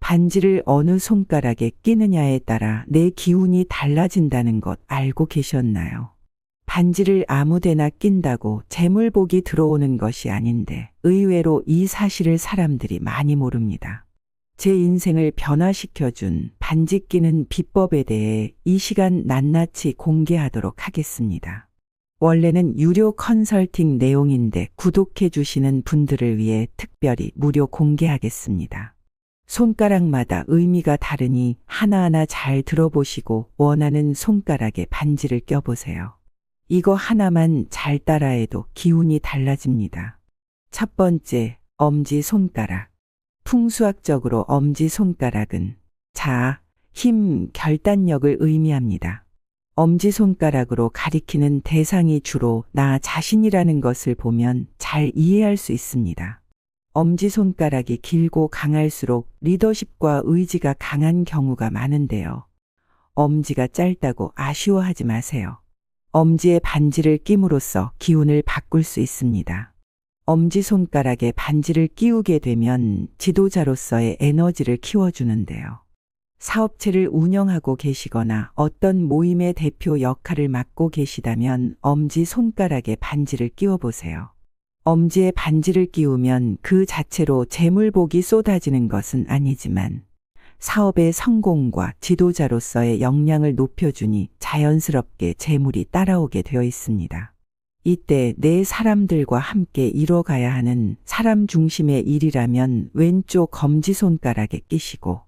반지를 어느 손가락에 끼느냐에 따라 내 기운이 달라진다는 것 알고 계셨나요? 반지를 아무데나 낀다고 재물복이 들어오는 것이 아닌데 의외로 이 사실을 사람들이 많이 모릅니다. 제 인생을 변화시켜준 반지 끼는 비법에 대해 이 시간 낱낱이 공개하도록 하겠습니다. 원래는 유료 컨설팅 내용인데 구독해 주시는 분들을 위해 특별히 무료 공개하겠습니다. 손가락마다 의미가 다르니 하나하나 잘 들어보시고 원하는 손가락에 반지를 껴보세요. 이거 하나만 잘 따라해도 기운이 달라집니다. 첫 번째, 엄지손가락. 풍수학적으로 엄지손가락은 자아, 힘, 결단력을 의미합니다. 엄지손가락으로 가리키는 대상이 주로 나 자신이라는 것을 보면 잘 이해할 수 있습니다. 엄지손가락이 길고 강할수록 리더십과 의지가 강한 경우가 많은데요. 엄지가 짧다고 아쉬워하지 마세요. 엄지에 반지를 낌으로써 기운을 바꿀 수 있습니다. 엄지손가락에 반지를 끼우게 되면 지도자로서의 에너지를 키워주는데요. 사업체를 운영하고 계시거나 어떤 모임의 대표 역할을 맡고 계시다면 엄지손가락에 반지를 끼워보세요. 엄지에 반지를 끼우면 그 자체로 재물복이 쏟아지는 것은 아니지만 사업의 성공과 지도자로서의 역량을 높여주니 자연스럽게 재물이 따라오게 되어 있습니다. 이때 내 사람들과 함께 이뤄가야 하는 사람 중심의 일이라면 왼쪽 엄지손가락에 끼시고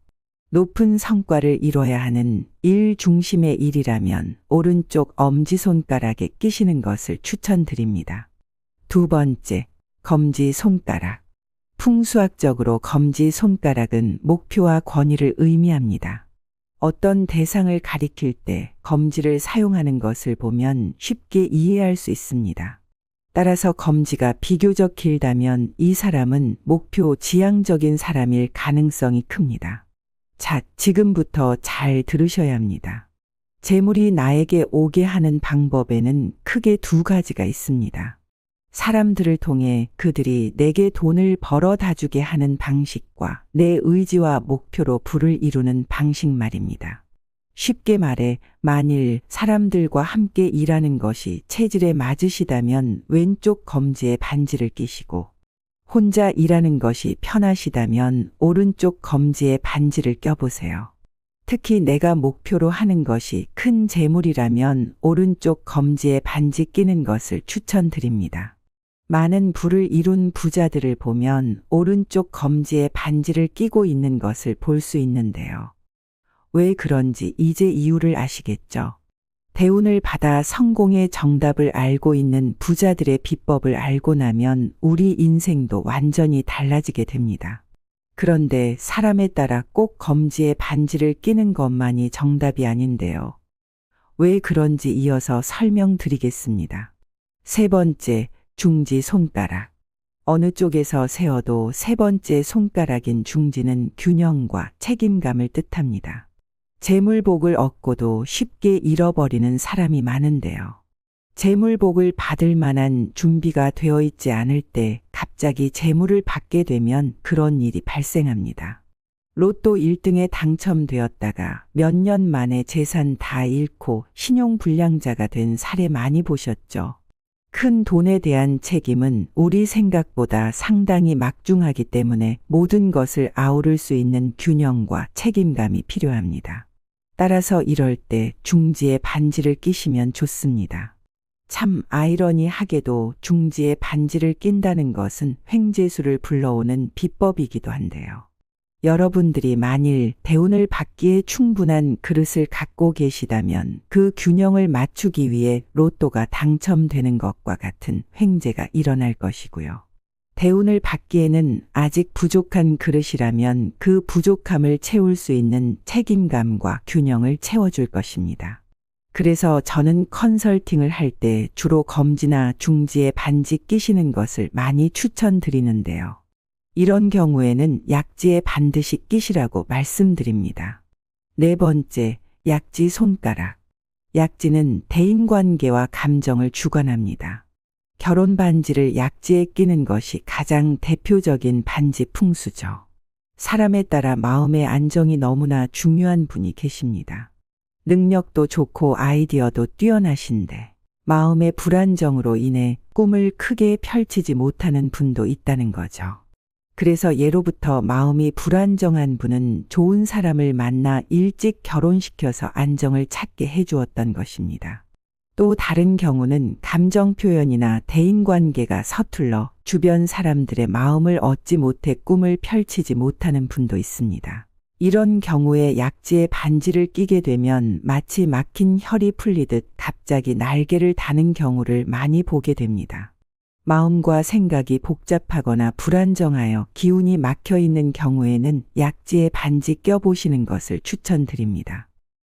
높은 성과를 이뤄야 하는 일 중심의 일이라면 오른쪽 엄지손가락에 끼시는 것을 추천드립니다. 두 번째, 검지손가락. 풍수학적으로 검지손가락은 목표와 권위를 의미합니다. 어떤 대상을 가리킬 때 검지를 사용하는 것을 보면 쉽게 이해할 수 있습니다. 따라서 검지가 비교적 길다면 이 사람은 목표 지향적인 사람일 가능성이 큽니다. 자, 지금부터 잘 들으셔야 합니다. 재물이 나에게 오게 하는 방법에는 크게 두 가지가 있습니다. 사람들을 통해 그들이 내게 돈을 벌어다 주게 하는 방식과 내 의지와 목표로 부를 이루는 방식 말입니다. 쉽게 말해 만일 사람들과 함께 일하는 것이 체질에 맞으시다면 왼쪽 검지에 반지를 끼시고 혼자 일하는 것이 편하시다면 오른쪽 검지에 반지를 껴보세요. 특히 내가 목표로 하는 것이 큰 재물이라면 오른쪽 검지에 반지 끼는 것을 추천드립니다. 많은 부를 이룬 부자들을 보면 오른쪽 검지에 반지를 끼고 있는 것을 볼 수 있는데요. 왜 그런지 이제 이유를 아시겠죠? 대운을 받아 성공의 정답을 알고 있는 부자들의 비법을 알고 나면 우리 인생도 완전히 달라지게 됩니다. 그런데 사람에 따라 꼭 검지에 반지를 끼는 것만이 정답이 아닌데요. 왜 그런지 이어서 설명드리겠습니다. 세 번째, 중지 손가락. 어느 쪽에서 세어도 세 번째 손가락인 중지는 균형과 책임감을 뜻합니다. 재물복을 얻고도 쉽게 잃어버리는 사람이 많은데요. 재물복을 받을 만한 준비가 되어 있지 않을 때 갑자기 재물을 받게 되면 그런 일이 발생합니다. 로또 1등에 당첨되었다가 몇 년 만에 재산 다 잃고 신용불량자가 된 사례 많이 보셨죠? 큰 돈에 대한 책임은 우리 생각보다 상당히 막중하기 때문에 모든 것을 아우를 수 있는 균형과 책임감이 필요합니다. 따라서 이럴 때 중지에 반지를 끼시면 좋습니다. 참 아이러니하게도 중지에 반지를 낀다는 것은 횡재수를 불러오는 비법이기도 한데요. 여러분들이 만일 대운을 받기에 충분한 그릇을 갖고 계시다면 그 균형을 맞추기 위해 로또가 당첨되는 것과 같은 횡재가 일어날 것이고요. 대운을 받기에는 아직 부족한 그릇이라면 그 부족함을 채울 수 있는 책임감과 균형을 채워줄 것입니다. 그래서 저는 컨설팅을 할 때 주로 검지나 중지에 반지 끼시는 것을 많이 추천드리는데요. 이런 경우에는 약지에 반드시 끼시라고 말씀드립니다. 네 번째, 약지 손가락. 약지는 대인관계와 감정을 주관합니다. 결혼 반지를 약지에 끼는 것이 가장 대표적인 반지 풍수죠. 사람에 따라 마음의 안정이 너무나 중요한 분이 계십니다. 능력도 좋고 아이디어도 뛰어나신데 마음의 불안정으로 인해 꿈을 크게 펼치지 못하는 분도 있다는 거죠. 그래서 예로부터 마음이 불안정한 분은 좋은 사람을 만나 일찍 결혼시켜서 안정을 찾게 해주었던 것입니다. 또 다른 경우는 감정 표현이나 대인관계가 서툴러 주변 사람들의 마음을 얻지 못해 꿈을 펼치지 못하는 분도 있습니다. 이런 경우에 약지에 반지를 끼게 되면 마치 막힌 혈이 풀리듯 갑자기 날개를 다는 경우를 많이 보게 됩니다. 마음과 생각이 복잡하거나 불안정하여 기운이 막혀 있는 경우에는 약지에 반지 껴보시는 것을 추천드립니다.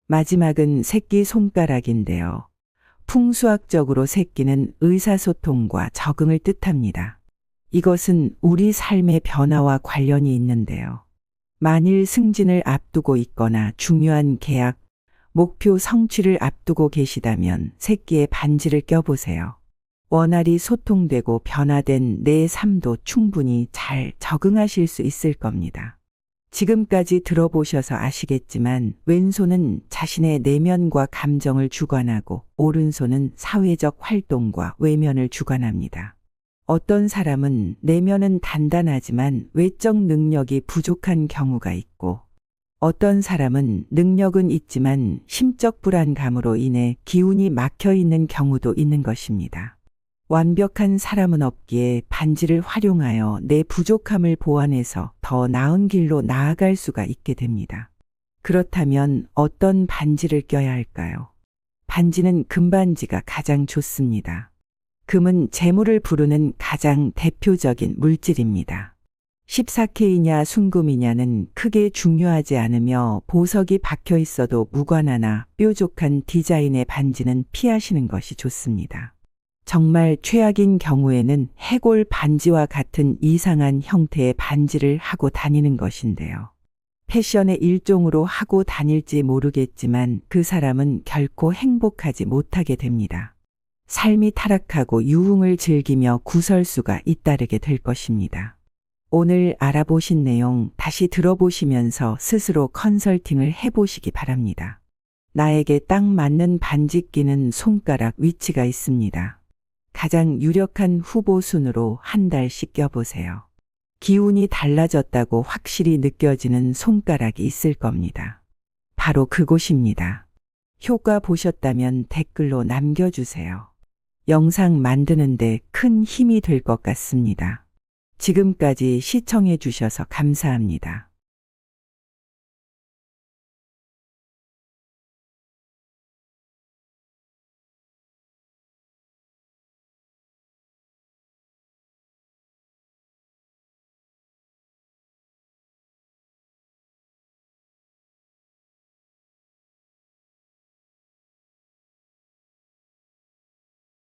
마지막은 새끼손가락인데요. 풍수학적으로 새끼는 의사소통과 적응을 뜻합니다. 이것은 우리 삶의 변화와 관련이 있는데요. 만일 승진을 앞두고 있거나 중요한 계약, 목표 성취를 앞두고 계시다면 새끼에 반지를 껴보세요. 원활히 소통되고 변화된 내 삶도 충분히 잘 적응하실 수 있을 겁니다. 지금까지 들어보셔서 아시겠지만 왼손은 자신의 내면과 감정을 주관하고 오른손은 사회적 활동과 외면을 주관합니다. 어떤 사람은 내면은 단단하지만 외적 능력이 부족한 경우가 있고 어떤 사람은 능력은 있지만 심적 불안감으로 인해 기운이 막혀 있는 경우도 있는 것입니다. 완벽한 사람은 없기에 반지를 활용하여 내 부족함을 보완해서 더 나은 길로 나아갈 수가 있게 됩니다. 그렇다면 어떤 반지를 껴야 할까요? 반지는 금반지가 가장 좋습니다. 금은 재물을 부르는 가장 대표적인 물질입니다. 14K이냐 순금이냐는 크게 중요하지 않으며 보석이 박혀 있어도 무관하나 뾰족한 디자인의 반지는 피하시는 것이 좋습니다. 정말 최악인 경우에는 해골 반지와 같은 이상한 형태의 반지를 하고 다니는 것인데요. 패션의 일종으로 하고 다닐지 모르겠지만 그 사람은 결코 행복하지 못하게 됩니다. 삶이 타락하고 유흥을 즐기며 구설수가 잇따르게 될 것입니다. 오늘 알아보신 내용 다시 들어보시면서 스스로 컨설팅을 해보시기 바랍니다. 나에게 딱 맞는 반지 끼는 손가락 위치가 있습니다. 가장 유력한 후보 순으로 한 달씩 껴보세요. 기운이 달라졌다고 확실히 느껴지는 손가락이 있을 겁니다. 바로 그곳입니다. 효과 보셨다면 댓글로 남겨주세요. 영상 만드는데 큰 힘이 될 것 같습니다. 지금까지 시청해 주셔서 감사합니다.